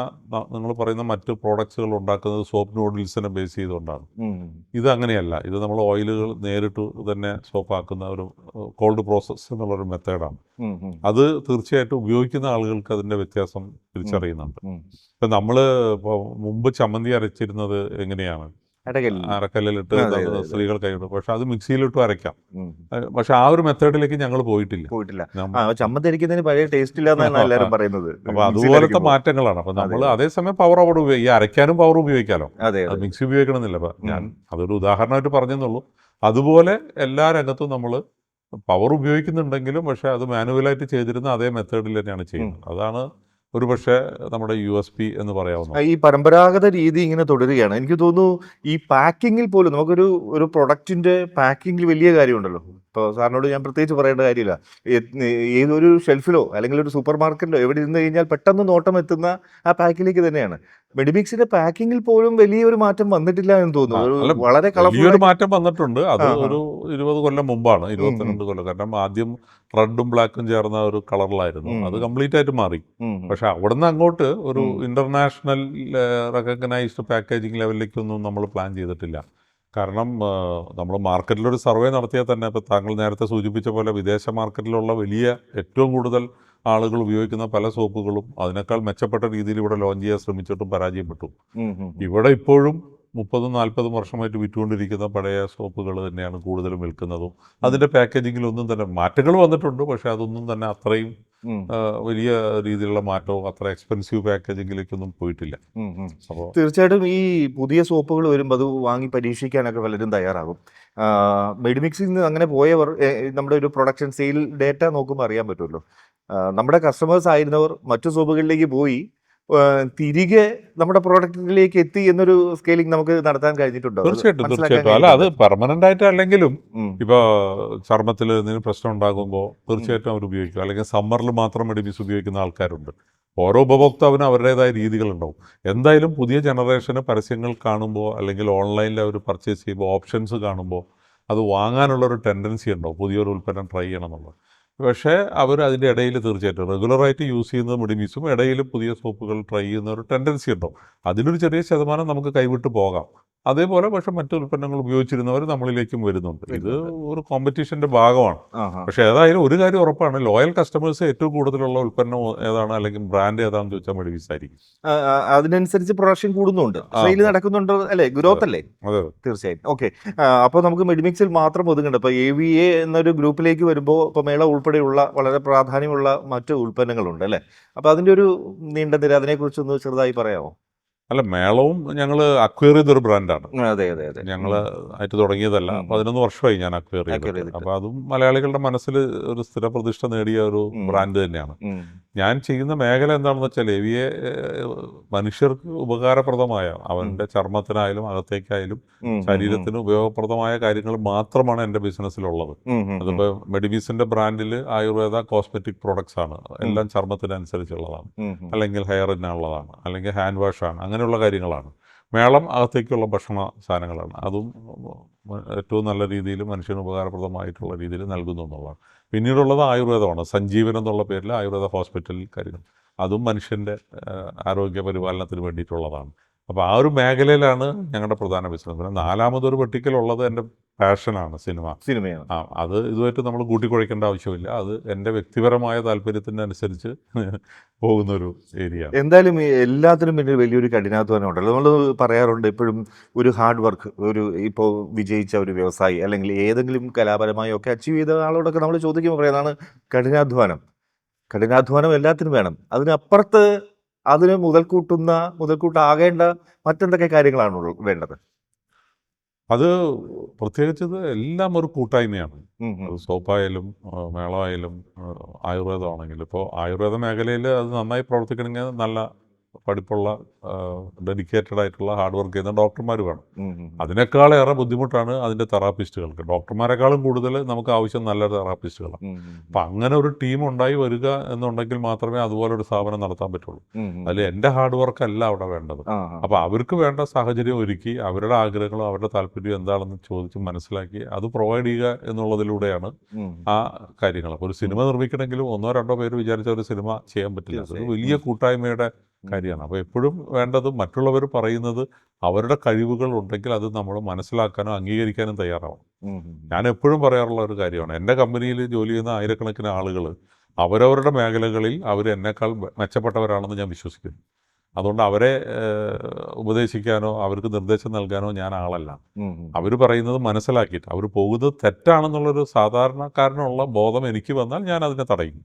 നിങ്ങൾ പറയുന്ന മറ്റ് പ്രോഡക്ട്സുകൾ ഉണ്ടാക്കുന്നത് സോപ്പ് നൂഡിൽസിനെ ബേസ് ചെയ്തുകൊണ്ടാണ്. ഇത് അങ്ങനെയല്ല. ഇത് നമ്മൾ ഓയിലുകൾ നേരിട്ട് തന്നെ സോപ്പാക്കുന്ന ഒരു കോൾഡ് പ്രോസസ്സ് എന്നുള്ളൊരു മെത്തേഡാണ്. അത് തീർച്ചയായിട്ടും ഉപയോഗിക്കുന്ന ആളുകൾക്ക് അതിൻ്റെ വ്യത്യാസം തിരിച്ചറിയുന്നുണ്ട്. ഇപ്പം നമ്മൾ ഇപ്പോൾ മുമ്പ് ചമ്മന്തി അരച്ചിരുന്നത് എങ്ങനെയാണ്? അരക്കല്ലിലിട്ട് സ്ത്രീകൾ കൈകൊണ്ട്. പക്ഷെ അത് മിക്സിയിലിട്ട് അരയ്ക്കാം. പക്ഷെ ആ ഒരു മെത്തേഡിലേക്ക് ഞങ്ങൾ പോയിട്ടില്ല. ചമ്മന്തി അരയ്ക്കുന്നതിന് പഴയ ടേസ്റ്റ് ഇല്ലാന്നാണ് എല്ലാവരും പറയുന്നത്. അപ്പൊ അതുപോലത്തെ മാറ്റങ്ങളാണ്. അപ്പൊ നമ്മൾ അതേസമയം പവർ അവിടെ ഉപയോഗിക്കും. അരയ്ക്കാനും പവർ ഉപയോഗിക്കാമല്ലോ, അത് മിക്സി ഉപയോഗിക്കണമെന്നില്ല. അപ്പൊ ഞാൻ അതൊരു ഉദാഹരണമായിട്ട് പറഞ്ഞെന്നുള്ളൂ. അതുപോലെ എല്ലാ രംഗത്തും നമ്മൾ പവർ ഉപയോഗിക്കുന്നുണ്ടെങ്കിലും പക്ഷെ അത് മാനുവലായിട്ട് ചെയ്തിരുന്ന അതേ മെത്തേഡിൽ തന്നെയാണ് ചെയ്യുന്നത്. അതാണ് ഒരു പക്ഷേ നമ്മുടെ USP എന്ന് പറയാവുന്നത്. ഈ പരമ്പരാഗത രീതി ഇങ്ങനെ തുടരുകയാണ്. എനിക്ക് തോന്നുന്നു ഈ പാക്കിങ്ങിൽ പോലും നമുക്കൊരു പ്രൊഡക്റ്റിന്റെ പാക്കിങ്ങിൽ വലിയ കാര്യമുണ്ടല്ലോ. ഇപ്പോൾ സാറിനോട് ഞാൻ പ്രത്യേകിച്ച് പറയേണ്ട കാര്യമില്ല. ഏതൊരു ഷെൽഫിലോ അല്ലെങ്കിൽ ഒരു സൂപ്പർ മാർക്കറ്റിലോ എവിടെ ഇരുന്ന് കഴിഞ്ഞാൽ പെട്ടെന്ന് നോട്ടം എത്തുന്ന ആ പാക്കിലേക്ക് തന്നെയാണ്. മെഡിമിക്സിന്റെ പാക്കിങ്ങിൽ പോലും വലിയൊരു മാറ്റം വന്നിട്ടില്ല എന്ന് തോന്നുന്നു. വളരെ വലിയൊരു മാറ്റം വന്നിട്ടുണ്ട്. അത് ഒരു 20 കൊല്ലം മുമ്പാണ്, 22 കൊല്ലം. കാരണം ആദ്യം റെഡും ബ്ലാക്കും ചേർന്ന ഒരു കളറിലായിരുന്നു. അത് കംപ്ലീറ്റ് ആയിട്ട് മാറി. പക്ഷെ അവിടുന്ന് അങ്ങോട്ട് ഒരു ഇന്റർനാഷണൽ റെക്കഗ്നൈസ്ഡ് പാക്കേജിങ് ലെവലിലേക്കൊന്നും നമ്മൾ പ്ലാൻ ചെയ്തിട്ടില്ല. കാരണം നമ്മൾ മാർക്കറ്റിലൊരു സർവേ നടത്തിയാൽ തന്നെ, ഇപ്പോൾ താങ്കൾ നേരത്തെ സൂചിപ്പിച്ച പോലെ വിദേശ മാർക്കറ്റിലുള്ള വലിയ ഏറ്റവും കൂടുതൽ ആളുകൾ ഉപയോഗിക്കുന്ന പല സോപ്പുകളും അതിനേക്കാൾ മെച്ചപ്പെട്ട രീതിയിൽ ഇവിടെ ലോഞ്ച് ചെയ്യാൻ ശ്രമിച്ചിട്ടും പരാജയപ്പെട്ടു. ഇവിടെ ഇപ്പോഴും 30-40 വർഷമായിട്ട് വിറ്റുകൊണ്ടിരിക്കുന്ന പഴയ സോപ്പുകൾ തന്നെയാണ് കൂടുതലും വിൽക്കുന്നതും. അതിൻ്റെ പാക്കേജിങ്ങിലൊന്നും തന്നെ മാറ്റങ്ങൾ വന്നിട്ടുണ്ട്. പക്ഷെ അതൊന്നും തന്നെ അത്രയും വലിയ രീതിയിലുള്ള മാറ്റവും അത്ര എക്സ്പെൻസീവ് പാക്കേജിങ്ങിലേക്കൊന്നും പോയിട്ടില്ല. അപ്പോൾ തീർച്ചയായിട്ടും ഈ പുതിയ സോപ്പുകൾ വരുമ്പോൾ അത് വാങ്ങി പരീക്ഷിക്കാനൊക്കെ പലരും തയ്യാറാകും. മെഡിമിക്സിൽ നിന്ന് അങ്ങനെ പോയവർ നമ്മുടെ ഒരു പ്രൊഡക്ഷൻ സെയിൽ ഡേറ്റ നോക്കുമ്പോൾ അറിയാൻ പറ്റുമല്ലോ. നമ്മുടെ കസ്റ്റമേഴ്സ് ആയിരുന്നവർ മറ്റു സോപ്പുകളിലേക്ക് പോയി തിരികെ നമ്മുടെ പ്രോഡക്റ്റിലേക്ക് എത്തി എന്നൊരു സ്കെയിലിംഗ് നമുക്ക് നടത്താൻ കഴിഞ്ഞിട്ടുണ്ടോ? തീർച്ചയായിട്ടും. അല്ല, അത് പെർമനന്റ് ആയിട്ട് അല്ലെങ്കിലും ഇപ്പൊ ചർമ്മത്തിൽ എന്തെങ്കിലും പ്രശ്നം ഉണ്ടാകുമ്പോൾ തീർച്ചയായിട്ടും അവർ ഉപയോഗിക്കും. അല്ലെങ്കിൽ സമ്മറിൽ മാത്രം മെഡിമിക്സ് ഉപയോഗിക്കുന്ന ആൾക്കാരുണ്ട്. ഓരോ ഉപഭോക്താവിനും അവരുടേതായ രീതികളുണ്ടാവും. എന്തായാലും പുതിയ ജനറേഷന് പരസ്യങ്ങൾ കാണുമ്പോൾ അല്ലെങ്കിൽ ഓൺലൈനിൽ അവർ പർച്ചേസ് ചെയ്യുമ്പോൾ ഓപ്ഷൻസ് കാണുമ്പോൾ അത് വാങ്ങാനുള്ളൊരു ടെൻഡൻസി ഉണ്ടാവും, പുതിയൊരു ഉൽപ്പന്നം ട്രൈ ചെയ്യണം എന്നുള്ളത്. പക്ഷേ അവർ അതിൻ്റെ ഇടയിൽ തീർച്ചയായിട്ടും റെഗുലറായിട്ട് യൂസ് ചെയ്യുന്നത് മെഡിമിക്സും ഇടയിൽ പുതിയ സോപ്പുകൾ ട്രൈ ചെയ്യുന്ന ഒരു ടെൻഡൻസി ഉണ്ടാവും. അതിലൊരു ചെറിയ ശതമാനം നമുക്ക് കൈവിട്ട് പോകാം. അതേപോലെ പക്ഷെ മറ്റു ഉൽപ്പന്നങ്ങൾ ഉപയോഗിച്ചിരുന്നവർ നമ്മളിലേക്കും വരുന്നുണ്ട്. ഇത് ഒരു കോമ്പറ്റീഷൻ്റെ ഭാഗമാണ്. പക്ഷെ ഏതായാലും ഒരു കാര്യം ഉറപ്പാണ്, ലോയൽ കസ്റ്റമേഴ്സ് ഏറ്റവും കൂടുതലുള്ള ഉൽപ്പന്നം ഏതാണ് അല്ലെങ്കിൽ ബ്രാൻഡ് ഏതാണെന്ന് ചോദിച്ചാൽ മെഡിമിക്സ് ആയിരിക്കും. അതിനനുസരിച്ച് പ്രൊഡക്ഷൻ കൂടുന്നുണ്ട്, സെയിൽ നടക്കുന്നുണ്ട് അല്ലേ, ഗ്രോത്ത് അല്ലേ? തീർച്ചയായും. ഓക്കെ, അപ്പോൾ നമുക്ക് മെഡിമിക്സിൽ മാത്രം ഒതുങ്ങുന്നുണ്ട്. ഇപ്പോൾ AVA എന്നൊരു ഗ്രൂപ്പിലേക്ക് വരുമ്പോൾ ഇപ്പോൾ മേള ഉൾപ്പെടെയുള്ള വളരെ പ്രാധാന്യമുള്ള മറ്റ് ഉൽപ്പന്നങ്ങളുണ്ട് അല്ലേ? അപ്പോൾ അതിൻ്റെ ഒരു നീണ്ട നിര, അതിനെക്കുറിച്ചൊന്ന് ചെറുതായി പറയാമോ? അല്ല, മേളവും ഞങ്ങൾ അക്വയർ ചെയ്തൊരു ബ്രാൻഡാണ്. അതെ അതെ അതെ. ഞങ്ങൾ ആയിട്ട് തുടങ്ങിയതല്ല. 11 വർഷമായി ഞാൻ അക്വയർ ചെയ്തിട്ട്. അപ്പോൾ അതും മലയാളികളുടെ മനസ്സിൽ ഒരു സ്ഥിരപ്രതിഷ്ഠ നേടിയ ഒരു ബ്രാൻഡ് തന്നെയാണ്. ഞാൻ ചെയ്യുന്ന മേഖല എന്താണെന്ന് വെച്ചാൽ എവിയെ മനുഷ്യർക്ക് ഉപകാരപ്രദമായ, അവൻ്റെ ചർമ്മത്തിനായാലും അകത്തേക്കായാലും ശരീരത്തിന് ഉപയോഗപ്രദമായ കാര്യങ്ങൾ മാത്രമാണ് എൻ്റെ ബിസിനസ്സിലുള്ളത്. അതിപ്പോൾ മെഡിമീസിൻ്റെ ബ്രാൻഡിൽ ആയുർവേദ കോസ്മെറ്റിക് പ്രോഡക്ട്സ് ആണ്, എല്ലാം ചർമ്മത്തിനനുസരിച്ചുള്ളതാണ്, അല്ലെങ്കിൽ ഹെയറിനുള്ളതാണ്, അല്ലെങ്കിൽ ഹാൻഡ് വാഷാണ്, അങ്ങനെയുള്ള കാര്യങ്ങളാണ്. മേളം അകത്തേക്കുള്ള ഭക്ഷണ സാധനങ്ങളാണ്. അതും ഏറ്റവും നല്ല രീതിയിൽ മനുഷ്യന് ഉപകാരപ്രദമായിട്ടുള്ള രീതിയിൽ നൽകുന്നു എന്നുള്ളതാണ്. പിന്നീടുള്ളത് ആയുർവേദമാണ്. സഞ്ജീവൻ എന്നുള്ള പേരിൽ ആയുർവേദ ഹോസ്പിറ്റലിൽ കാര്യങ്ങൾ, അതും മനുഷ്യൻ്റെ ആരോഗ്യ പരിപാലനത്തിന് വേണ്ടിയിട്ടുള്ളതാണ്. അപ്പോൾ ആ ഒരു മേഖലയിലാണ് ഞങ്ങളുടെ പ്രധാന ബിസിനസ്. പിന്നെ നാലാമതൊരു വെർട്ടിക്കലുള്ളത് എൻ്റെ പാഷനാണ്, സിനിമയാണ്. അത് ഇതുമായിട്ട് നമ്മൾ കൂട്ടിക്കുഴയ്ക്കേണ്ട ആവശ്യമില്ല. അത് എൻ്റെ വ്യക്തിപരമായ താല്പര്യത്തിൻ്റെ അനുസരിച്ച് പോകുന്നൊരു ഏരിയ. എന്തായാലും എല്ലാത്തിനും പിന്നിൽ വലിയൊരു കഠിനാധ്വാനം ഉണ്ടല്ലോ. നമ്മൾ പറയാറുണ്ട് എപ്പോഴും ഒരു ഹാർഡ് വർക്ക്, ഒരു ഇപ്പോൾ വിജയിച്ച ഒരു വ്യവസായി അല്ലെങ്കിൽ ഏതെങ്കിലും കലാപരമായോ ഒക്കെ അച്ചീവ് ചെയ്ത ആളോടൊക്കെ നമ്മൾ ചോദിക്കുമ്പോൾ പറയുന്നതാണ് കഠിനാധ്വാനം. കഠിനാധ്വാനം എല്ലാത്തിനും വേണം. അതിനപ്പുറത്ത് അതിന് മുതൽക്കൂട്ടാകേണ്ട മറ്റെന്തൊക്കെ കാര്യങ്ങളാണ് വേണ്ടത്? അത് പ്രത്യേകിച്ചത് എല്ലാം ഒരു കൂട്ടായ്മയാണ്. അത് സോപ്പായാലും മേളമായാലും ആയുർവേദമാണെങ്കിലും. ഇപ്പോൾ ആയുർവേദ മേഖലയിൽ അത് നന്നായി പ്രവർത്തിക്കണമെങ്കിൽ നല്ല പഠിപ്പുള്ള ഡെഡിക്കേറ്റഡ് ആയിട്ടുള്ള ഹാർഡ് വർക്ക് ചെയ്യുന്ന ഡോക്ടർമാർ വേണം. അതിനേക്കാളേറെ ബുദ്ധിമുട്ടാണ് അതിൻ്റെ തെറാപ്പിസ്റ്റുകൾക്ക്. ഡോക്ടർമാരെക്കാളും കൂടുതൽ നമുക്ക് ആവശ്യം നല്ല തെറാപ്പിസ്റ്റുകളാണ്. അപ്പം അങ്ങനെ ഒരു ടീം ഉണ്ടായി വരിക എന്നുണ്ടെങ്കിൽ മാത്രമേ അതുപോലൊരു സ്ഥാപനം നടത്താൻ പറ്റുള്ളൂ. അതിൽ എൻ്റെ ഹാർഡ് വർക്ക് അല്ല അവിടെ വേണ്ടത്. അപ്പോൾ അവർക്ക് വേണ്ട സാഹചര്യം ഒരുക്കി അവരുടെ ആഗ്രഹങ്ങളും അവരുടെ താല്പര്യവും എന്താണെന്ന് ചോദിച്ച് മനസ്സിലാക്കി അത് പ്രൊവൈഡ് ചെയ്യുക എന്നുള്ളതിലൂടെയാണ് ആ കാര്യങ്ങൾ. അപ്പോൾ ഒരു സിനിമ നിർമ്മിക്കണമെങ്കിലും 1-2 പേര് വിചാരിച്ച ഒരു സിനിമ ചെയ്യാൻ പറ്റില്ല. അത് വലിയ കൂട്ടായ്മയുടെ കാര്യമാണ്. അപ്പോൾ എപ്പോഴും വേണ്ടത് മറ്റുള്ളവർ പറയുന്നത് അവരുടെ കഴിവുകൾ ഉണ്ടെങ്കിൽ അത് നമ്മൾ മനസ്സിലാക്കാനും അംഗീകരിക്കാനും തയ്യാറാവണം. ഞാൻ എപ്പോഴും പറയാറുള്ള ഒരു കാര്യമാണ്, എൻ്റെ കമ്പനിയിൽ ജോലി ചെയ്യുന്ന ആയിരക്കണക്കിന് ആളുകൾ അവരവരുടെ മേഖലകളിൽ അവർ എന്നെക്കാൾ മെച്ചപ്പെട്ടവരാണെന്ന് ഞാൻ വിശ്വസിക്കുന്നു. അതുകൊണ്ട് അവരെ ഉപദേശിക്കാനോ അവർക്ക് നിർദ്ദേശം നൽകാനോ ഞാൻ ആളല്ല. അവർ പറയുന്നത് മനസ്സിലാക്കിയിട്ട് അവർ പോകുന്നത് തെറ്റാണെന്നുള്ളൊരു സാധാരണക്കാരനുള്ള ബോധം എനിക്ക് വന്നാൽ ഞാൻ അതിനെ തടയും.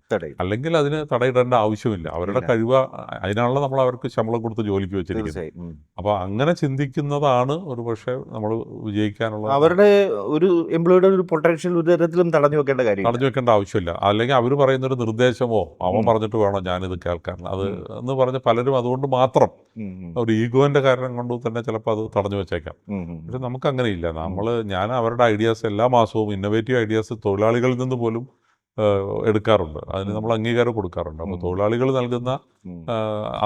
അല്ലെങ്കിൽ അതിന് തടയിടേണ്ട ആവശ്യമില്ല. അവരുടെ കഴിവ്, അതിനാണല്ലോ നമ്മൾ അവർക്ക് ശമ്പളം കൊടുത്ത് ജോലിക്ക് വെച്ചിരിക്കുന്നത്. അപ്പോൾ അങ്ങനെ ചിന്തിക്കുന്നതാണ് ഒരു പക്ഷേ നമ്മൾ വിജയിക്കാനുള്ള, അവരുടെ ഒരു എംപ്ലോയിയുടെ ഒരു പൊട്ടൻഷ്യൽ ഒരു തരത്തിലും തടഞ്ഞു വെക്കേണ്ട ആവശ്യമില്ല. അല്ലെങ്കിൽ അവർ പറയുന്നൊരു നിർദ്ദേശമോ അവൻ പറഞ്ഞിട്ട് വേണോ ഞാനിത് കേൾക്കാൻ, അത് എന്ന് പറഞ്ഞ് പലരും അതുകൊണ്ട് മാത്രം ഒരു ഈഗോന്റെ കാരണം കൊണ്ട് തന്നെ ചിലപ്പോൾ അത് തടഞ്ഞു വെച്ചേക്കാം. പക്ഷെ നമുക്ക് അങ്ങനെയില്ല. ഞാൻ അവരുടെ ഐഡിയാസ് എല്ലാ മാസവും ഇന്നോവേറ്റീവ് ഐഡിയാസ് തൊഴിലാളികളിൽ നിന്ന് പോലും എടുക്കാറുണ്ട്. അതിന് നമ്മൾ അംഗീകാരം കൊടുക്കാറുണ്ട്. അപ്പോൾ തൊഴിലാളികൾ നൽകുന്ന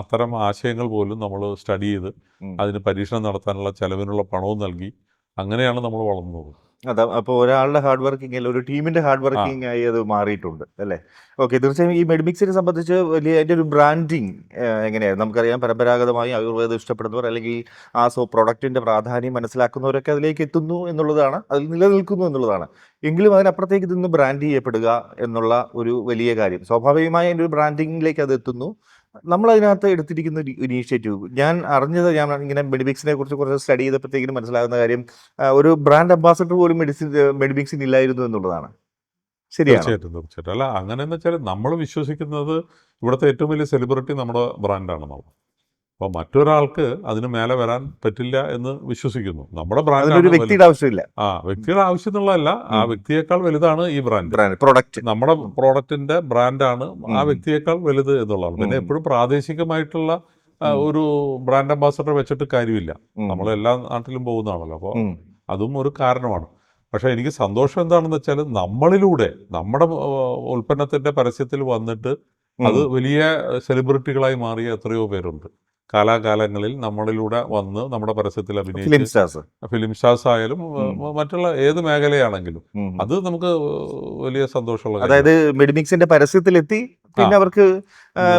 അത്തരം ആശയങ്ങൾ പോലും നമ്മൾ സ്റ്റഡി ചെയ്ത് അതിന് പരീക്ഷണം നടത്താനുള്ള ചെലവിനുള്ള പണവും നൽകി അങ്ങനെയാണ് നമ്മൾ വളർന്നത്. അതാ, അപ്പോൾ ഒരാളുടെ ഹാർഡ് വർക്കിംഗ് അല്ല, ഒരു ടീമിന്റെ ഹാർഡ് വർക്കിംഗ് ആയി അത് മാറിയിട്ടുണ്ട് അല്ലേ? ഓക്കെ, തീർച്ചയായും ഈ മെഡിമിക്സിനെ സംബന്ധിച്ച് വലിയ അതിൻ്റെ ഒരു ബ്രാൻഡിങ് എങ്ങനെയാണ്? നമുക്കറിയാം, പരമ്പരാഗതമായി ആയുർവേദം ഇഷ്ടപ്പെടുന്നവർ അല്ലെങ്കിൽ ആ പ്രോഡക്റ്റിന്റെ പ്രാധാന്യം മനസ്സിലാക്കുന്നവരൊക്കെ അതിലേക്ക് എത്തുന്നു എന്നുള്ളതാണ്, അതിൽ നിലനിൽക്കുന്നു എന്നുള്ളതാണ്. എങ്കിലും അതിനപ്പുറത്തേക്ക് ഇതൊന്ന് ബ്രാൻഡ് ചെയ്യപ്പെടുക എന്നുള്ള ഒരു വലിയ കാര്യം, സ്വാഭാവികമായി അതിൻ്റെ ഒരു ബ്രാൻഡിങ്ങിലേക്ക് അത് എത്തുന്നു. നമ്മളതിനകത്ത് എടുത്തിരിക്കുന്ന ഒരു ഇനീഷ്യേറ്റീവ് ഞാൻ ഇങ്ങനെ മെഡിമിക്സിനെ കുറിച്ച് കുറച്ച് സ്റ്റഡി ചെയ്തപ്പോഴത്തേക്കും മനസ്സിലാകുന്ന കാര്യം, ഒരു ബ്രാൻഡ് അംബാസഡർ പോലും മെഡിമിക്സിന് ഇല്ലായിരുന്നു എന്നുള്ളതാണ്. ശരിയാണ്? തീർച്ചയായിട്ടും. അല്ല, അങ്ങനെയെന്ന് വെച്ചാൽ നമ്മൾ വിശ്വസിക്കുന്നത് ഇവിടുത്തെ ഏറ്റവും വലിയ സെലിബ്രിറ്റി നമ്മുടെ ബ്രാൻഡാണെന്നുള്ളത്. അപ്പോൾ മറ്റൊരാൾക്ക് അതിന് മേലെ വരാൻ പറ്റില്ല എന്ന് വിശ്വസിക്കുന്നു. നമ്മുടെ ബ്രാൻഡ് വ്യക്തിയുടെ ആവശ്യമില്ല. വ്യക്തിയുടെ ആവശ്യം എന്നുള്ളതല്ല, ആ വ്യക്തിയേക്കാൾ വലുതാണ് ഈ ബ്രാൻഡ്. പ്രോഡക്റ്റ്, നമ്മുടെ പ്രോഡക്റ്റിന്റെ ബ്രാൻഡാണ് ആ വ്യക്തിയേക്കാൾ വലുത് എന്നുള്ളതാണ്. പിന്നെ എപ്പോഴും പ്രാദേശികമായിട്ടുള്ള ഒരു ബ്രാൻഡ് അംബാസഡർ വെച്ചിട്ട് കാര്യമില്ല. നമ്മൾ എല്ലാ നാട്ടിലും പോകുന്നതാണല്ലോ. അപ്പോൾ അതും ഒരു കാരണമാണ്. പക്ഷേ എനിക്ക് സന്തോഷം എന്താണെന്ന് വെച്ചാൽ നമ്മളിലൂടെ നമ്മുടെ ഉൽപ്പന്നത്തിന്റെ പരസ്യത്തിൽ വന്നിട്ട് അത് വലിയ സെലിബ്രിറ്റികളായി മാറിയ എത്രയോ പേരുണ്ട്. കാലാകാലങ്ങളിൽ നമ്മളിലൂടെ വന്ന് നമ്മുടെ പരസ്യത്തിൽ അഭിനയിച്ച് ഫിലിം സ്റ്റാർസ് ആയാലും മറ്റുള്ള ഏത് മേഖലയാണെങ്കിലും അത് നമുക്ക് വലിയ സന്തോഷമുള്ള. അതായത് മെഡിമിക്സിന്റെ പരസ്യത്തിലെത്തി, പിന്നെ അവർക്ക്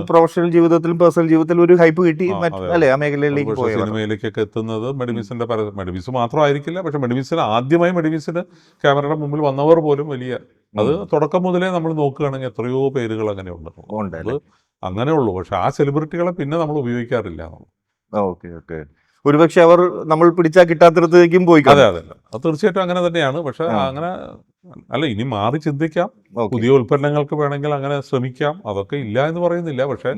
പ്രൊഫഷണൽ ജീവിതത്തിലും പേഴ്സണൽ ജീവിതത്തിലും ഒരു ഹൈപ്പ് കിട്ടി, അല്ലെ, ആ മേഖലയിലേക്ക് പോയി സിനിമയിലേക്കൊക്കെ എത്തുന്നത് മെഡിമിക്സിന്റെ മെഡിമിക്സ് മാത്രമായിരിക്കില്ല. പക്ഷെ മെഡിമിക്സിന് ആദ്യമായി മെഡിമിക്സിന് ക്യാമറയുടെ മുമ്പിൽ വന്നവർ പോലും വലിയ, അത് തുടക്കം മുതലേ നമ്മൾ നോക്കുകയാണെങ്കിൽ എത്രയോ പേരുകൾ അങ്ങനെ ഉണ്ട്. അങ്ങനെയുള്ളൂ. പക്ഷെ ആ സെലിബ്രിറ്റികളെ പിന്നെ നമ്മൾ ഉപയോഗിക്കാറില്ല. ഓക്കെ. ഒരുപക്ഷെ അവർ നമ്മൾ പിടിച്ചാൽ കിട്ടാത്തിടത്തേക്കും പോയി അതെ അതെ അത് തീർച്ചയായിട്ടും അങ്ങനെ തന്നെയാണ്. പക്ഷെ അങ്ങനെ അല്ല, ഇനി മാറി ചിന്തിക്കാം. പുതിയ ഉൽപ്പന്നങ്ങൾക്ക് വേണമെങ്കിൽ അങ്ങനെ ശ്രമിക്കാം. അതൊക്കെ ഇല്ല എന്ന് പറയുന്നില്ല. പക്ഷെ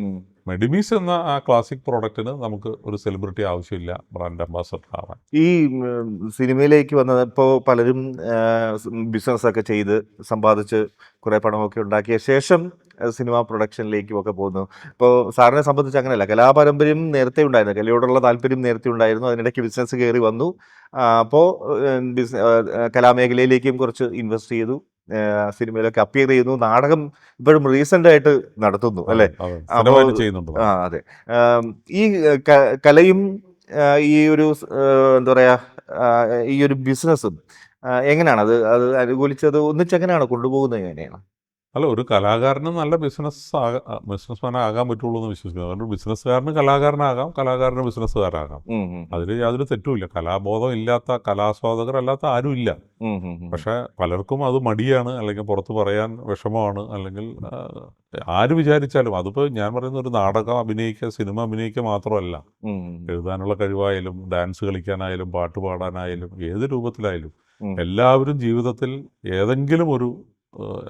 മെഡിമീസ് എന്ന ആ ക്ലാസിക് പ്രോഡക്റ്റിന് നമുക്ക് ഒരു സെലിബ്രിറ്റി ആവശ്യമില്ല ബ്രാൻഡ് അംബാസഡർ ആവാൻ. ഈ സിനിമയിലേക്ക് വന്നത് ഇപ്പോൾ പലരും ബിസിനസ്സൊക്കെ ചെയ്ത് സമ്പാദിച്ച് കുറേ പണമൊക്കെ ഉണ്ടാക്കിയ ശേഷം സിനിമ പ്രൊഡക്ഷനിലേക്കും ഒക്കെ പോകുന്നു. ഇപ്പോൾ സാറിനെ സംബന്ധിച്ച് അങ്ങനെയല്ല, കലാപാരമ്പര്യം നേരത്തെ ഉണ്ടായിരുന്നു, കലയോടുള്ള താല്പര്യം നേരത്തെ ഉണ്ടായിരുന്നു, അതിനിടയ്ക്ക് ബിസിനസ് കയറി വന്നു. അപ്പോൾ കലാമേഖലയിലേക്കും കുറച്ച് ഇൻവെസ്റ്റ് ചെയ്തു, സിനിമയിലൊക്കെ അപ്പിയർ ചെയ്യുന്നു, നാടകം ഇപ്പോഴും റീസെന്റ് ആയിട്ട് നടത്തുന്നു അല്ലേ? അതെ. ഈ കലയും ഈ ഒരു എന്താ പറയാ, ഈ ഒരു ബിസിനസ്സും എങ്ങനെയാണ് അത് അനുകൂലിച്ചത്, ഒന്നിച്ചെങ്ങനെയാണ് കൊണ്ടുപോകുന്നത്, എങ്ങനെയാണ്? അല്ല, ഒരു കലാകാരന് നല്ല ബിസിനസ്മാൻ ആകാൻ പറ്റുള്ളൂ എന്ന് വിശ്വസിക്കുന്നു. അതുകൊണ്ട് ബിസിനസ്സുകാരന് കലാകാരനാകാം, കലാകാരന് ബിസിനസ്സുകാരാകാം. അതിൽ യാതൊരു തെറ്റുമില്ല. കലാബോധം ഇല്ലാത്ത, കലാസ്വാദകരല്ലാത്ത ആരും ഇല്ല. പക്ഷെ പലർക്കും അത് മടിയാണ്, അല്ലെങ്കിൽ പുറത്ത് പറയാൻ വിഷമമാണ്, അല്ലെങ്കിൽ ആര് വിചാരിച്ചാലും. അതിപ്പോൾ ഞാൻ പറയുന്ന ഒരു നാടകം അഭിനയിക്കുക, സിനിമ അഭിനയിക്കുക മാത്രമല്ല, എഴുതാനുള്ള കഴിവായാലും ഡാൻസ് കളിക്കാനായാലും പാട്ട് പാടാനായാലും ഏത് രൂപത്തിലായാലും എല്ലാവരും ജീവിതത്തിൽ ഏതെങ്കിലും ഒരു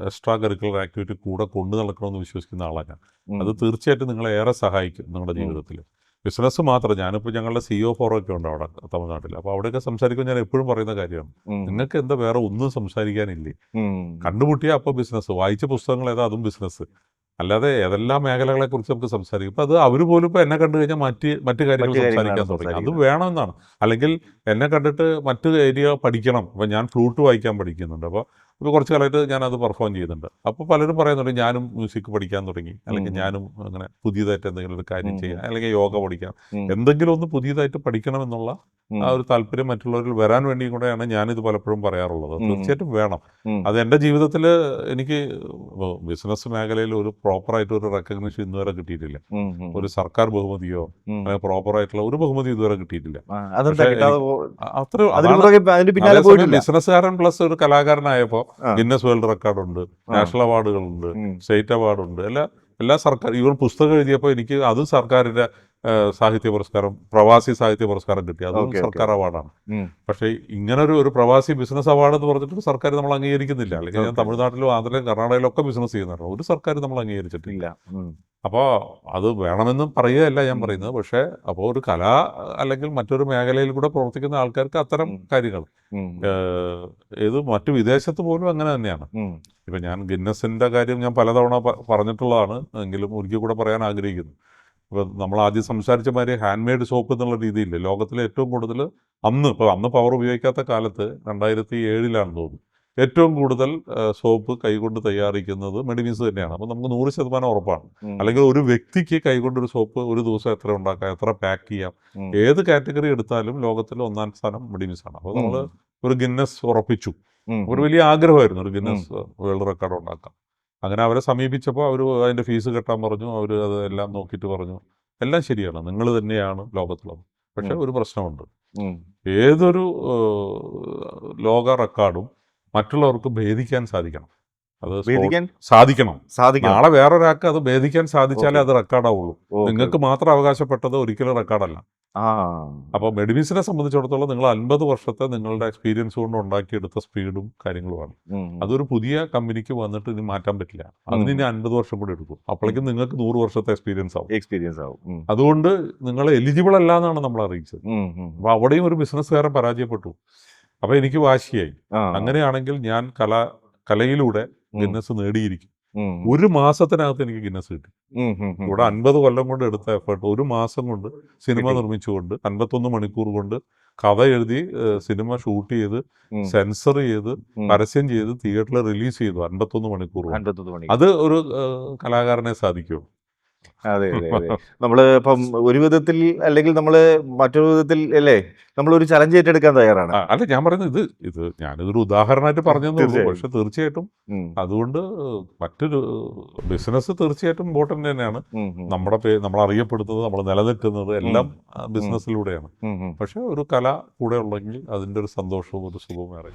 എക്സ്ട്രാ കരിക്കുലർ ആക്ടിവിറ്റി കൂടെ കൊണ്ടു നടക്കണമെന്ന് വിശ്വസിക്കുന്ന ആളാണ് ഞാൻ. അത് തീർച്ചയായിട്ടും നിങ്ങളെ ഏറെ സഹായിക്കും നിങ്ങളുടെ ജീവിതത്തിൽ. ബിസിനസ് മാത്രം, ഞാനിപ്പോൾ ഞങ്ങളുടെ CEO ഫോറമൊക്കെ ഉണ്ട് അവിടെ തമിഴ്നാട്ടിൽ. അപ്പോൾ അവിടെയൊക്കെ സംസാരിക്കുമ്പോൾ ഞാൻ എപ്പോഴും പറയുന്ന കാര്യമാണ്, നിങ്ങൾക്ക് എന്താ വേറെ ഒന്നും സംസാരിക്കാനില്ലേ? കണ്ടുമുട്ടിയാൽ അപ്പോൾ ബിസിനസ്, വായിച്ച പുസ്തകങ്ങൾ ഏതാ അതും ബിസിനസ്, അല്ലാതെ ഏതെല്ലാം മേഖലകളെ കുറിച്ച് നമുക്ക് സംസാരിക്കും. ഇപ്പം അത് അവർ പോലും ഇപ്പോൾ എന്നെ കണ്ടു കഴിഞ്ഞാൽ മറ്റ് കാര്യങ്ങൾ സംസാരിക്കാൻ തുടങ്ങി. അത് വേണമെന്നാണ്. അല്ലെങ്കിൽ എന്നെ കണ്ടിട്ട് മറ്റ് ഏരിയ പഠിക്കണം. അപ്പം ഞാൻ ഫ്ലൂട്ട് വായിക്കാൻ പഠിക്കുന്നുണ്ട്. അപ്പോൾ കുറച്ച് കാലമായിട്ട് ഞാനത് പെർഫോം ചെയ്യുന്നുണ്ട്. അപ്പോൾ പലരും പറയുന്നുണ്ട് ഞാനും മ്യൂസിക് പഠിക്കാൻ തുടങ്ങി, അല്ലെങ്കിൽ ഞാനും അങ്ങനെ പുതിയതായിട്ട് എന്തെങ്കിലും ഒരു കാര്യം ചെയ്യാം, അല്ലെങ്കിൽ യോഗ പഠിക്കാം, എന്തെങ്കിലും ഒന്ന് പുതിയതായിട്ട് പഠിക്കണമെന്നുള്ള ആ ഒരു താല്പര്യം മറ്റുള്ളവരിൽ വരാൻ വേണ്ടിയും കൂടെയാണ് ഞാനിത് പലപ്പോഴും പറയാറുള്ളത്. തീർച്ചയായിട്ടും വേണം. അത് എൻ്റെ ജീവിതത്തിൽ എനിക്ക് ബിസിനസ് മേഖലയിൽ ഒരു പ്രോപ്പറായിട്ട് ഒരു റെക്കഗ്നിഷൻ ഇന്നുവരെ കിട്ടിയിട്ടില്ല. ഒരു സർക്കാർ ബഹുമതിയോ അല്ലെങ്കിൽ പ്രോപ്പറായിട്ടുള്ള ഒരു ബഹുമതി ഇതുവരെ കിട്ടിയിട്ടില്ല. ബിസിനസ്സുകാരൻ പ്ലസ് ഒരു കലാകാരനായപ്പോൾ ഗിന്നസ് വേൾഡ് റെക്കോർഡുണ്ട്, നാഷണൽ അവാർഡുകളുണ്ട്, സ്റ്റേറ്റ് അവാർഡുണ്ട്, എല്ലാ സർക്കാർ. ഇവർ പുസ്തകം എഴുതിയപ്പോൾ എനിക്ക് അതും സർക്കാരിന്റെ സാഹിത്യ പുരസ്കാരം, പ്രവാസി സാഹിത്യ പുരസ്കാരം കിട്ടി, അതും സർക്കാർ അവാർഡാണ്. പക്ഷേ ഇങ്ങനൊരു പ്രവാസി ബിസിനസ് അവാർഡ് എന്ന് പറഞ്ഞിട്ട് സർക്കാർ നമ്മൾ അംഗീകരിക്കുന്നില്ല. അല്ലെങ്കിൽ ഞാൻ തമിഴ്നാട്ടിലും ആന്ധ്രയിലും കർണാടകയിലും ഒക്കെ ബിസിനസ് ചെയ്യുന്നുണ്ട്, ഒരു സർക്കാർ നമ്മൾ അംഗീകരിച്ചിട്ടില്ല. അപ്പോൾ അത് വേണമെന്നും പറയുകയല്ല ഞാൻ പറയുന്നത്. പക്ഷേ അപ്പോൾ ഒരു കല അല്ലെങ്കിൽ മറ്റൊരു മേഖലയിൽ കൂടെ പ്രവർത്തിക്കുന്ന ആൾക്കാർക്ക് അത്തരം കാര്യങ്ങൾ ഏത് മറ്റു വിദേശത്ത് പോലും അങ്ങനെ തന്നെയാണ്. ഇപ്പം ഞാൻ ഗിന്നസിൻ്റെ കാര്യം ഞാൻ പലതവണ പറഞ്ഞിട്ടുള്ളതാണ്, എങ്കിലും ഒരിക്കൽ കൂടെ പറയാൻ ആഗ്രഹിക്കുന്നു. ഇപ്പോൾ നമ്മൾ ആദ്യം സംസാരിച്ച മാതിരി ഹാൻഡ് മെയ്ഡ് സോപ്പ് എന്നുള്ള രീതിയിൽ ലോകത്തിലെ ഏറ്റവും കൂടുതൽ അന്ന് പവർ ഉപയോഗിക്കാത്ത കാലത്ത് 2007 തോന്നുന്നു ഏറ്റവും കൂടുതൽ സോപ്പ് കൈകൊണ്ട് തയ്യാറിക്കുന്നത് മെഡിമീസ് തന്നെയാണ്. അപ്പോൾ നമുക്ക് 100% ഉറപ്പാണ്. അല്ലെങ്കിൽ ഒരു വ്യക്തിക്ക് കൈകൊണ്ടൊരു സോപ്പ് ഒരു ദിവസം എത്ര ഉണ്ടാക്കാം, എത്ര പാക്ക് ചെയ്യാം, ഏത് കാറ്റഗറി എടുത്താലും ലോകത്തിൽ 1ാം സ്ഥാനം മെഡിമീസാണ്. അപ്പോൾ നമ്മൾ ഒരു ഗിന്നസ് ഉറപ്പിച്ചു. ഒരു വലിയ ആഗ്രഹമായിരുന്നു ഒരു ഗിന്നസ് വേൾഡ് റെക്കോർഡ് ഉണ്ടാക്കാം. അങ്ങനെ അവരെ സമീപിച്ചപ്പോൾ അവർ അതിൻ്റെ ഫീസ് കെട്ടാൻ പറഞ്ഞു. അവർ അത് എല്ലാം നോക്കിയിട്ട് പറഞ്ഞു എല്ലാം ശരിയാണ്, നിങ്ങൾ തന്നെയാണ് ലോകത്തുള്ളത്. പക്ഷെ ഒരു പ്രശ്നമുണ്ട്, ഏതൊരു ലോക റെക്കോർഡും മറ്റുള്ളവർക്ക് ഭേദിക്കാൻ സാധിക്കണം. അത് സാധിക്കണം. നാളെ വേറൊരാൾക്ക് അത് ഭേദിക്കാൻ സാധിച്ചാലേ അത് റെക്കോർഡാവുള്ളൂ. നിങ്ങൾക്ക് മാത്രം അവകാശപ്പെട്ടത് ഒരിക്കലും റെക്കോർഡല്ല. അപ്പോൾ മെഡിമീസിനെ സംബന്ധിച്ചിടത്തോളം നിങ്ങൾ 50 വർഷത്തെ നിങ്ങളുടെ എക്സ്പീരിയൻസ് കൊണ്ട് ഉണ്ടാക്കിയെടുത്ത സ്പീഡും കാര്യങ്ങളുമാണ്. അതൊരു പുതിയ കമ്പനിക്ക് വന്നിട്ട് ഇനി മാറ്റാൻ പറ്റില്ല. അതിന് ഇനി 50 വർഷം കൂടി എടുക്കും. അപ്പോഴേക്കും നിങ്ങൾക്ക് 100 വർഷത്തെ എക്സ്പീരിയൻസ് ആവും. അതുകൊണ്ട് നിങ്ങൾ എലിജിബിൾ അല്ല എന്നാണ് നമ്മൾ അറിയിച്ചത്. അപ്പോൾ അവിടെയും ഒരു ബിസിനസ്സുകാരൻ പരാജയപ്പെട്ടു. അപ്പോൾ എനിക്ക് വാശിയായി. അങ്ങനെയാണെങ്കിൽ ഞാൻ കലയിലൂടെ ഗിന്നസ് നേടിയിരിക്കും. 1 മാസത്തിനകത്ത് എനിക്ക് ഗിന്നസ് കിട്ടി. ഇവിടെ 50 കൊല്ലം കൊണ്ട് എടുത്ത എഫേർട്ട് 1 മാസം കൊണ്ട് സിനിമ നിർമ്മിച്ചുകൊണ്ട് 51 മണിക്കൂർ കൊണ്ട് കഥ എഴുതി, സിനിമ ഷൂട്ട് ചെയ്ത്, സെൻസർ ചെയ്ത്, പരസ്യം ചെയ്ത്, തിയേറ്ററിൽ റിലീസ് ചെയ്തു 51 മണിക്കൂർ. അത് ഒരു കലാകാരനെ സാധിക്കുള്ളൂ. അതെ അതെ അതെ. നമ്മള് ഇപ്പം ഒരു വിധത്തിൽ അല്ലെങ്കിൽ നമ്മള് മറ്റൊരു വിധത്തിൽ അല്ലേ നമ്മളൊരു ചലഞ്ച് ഏറ്റെടുക്കാൻ തയ്യാറാണ്. അല്ല, ഞാൻ പറയുന്നത് ഇത് ഞാനിതൊരു ഉദാഹരണമായിട്ട് പറഞ്ഞതേ ഉള്ളൂ. പക്ഷെ തീർച്ചയായിട്ടും അതുകൊണ്ട് മറ്റൊരു ബിസിനസ് തീർച്ചയായിട്ടും ഇമ്പോർട്ടൻ്റ് തന്നെയാണ്. നമ്മൾ അറിയപ്പെടുന്നത്, നമ്മൾ നിലനിൽക്കുന്നത് എല്ലാം ബിസിനസ്സിലൂടെയാണ്. പക്ഷെ ഒരു കല കൂടെ ഉള്ളെങ്കിൽ അതിൻ്റെ ഒരു സന്തോഷവും ഒരു സുഖവും വേറെ.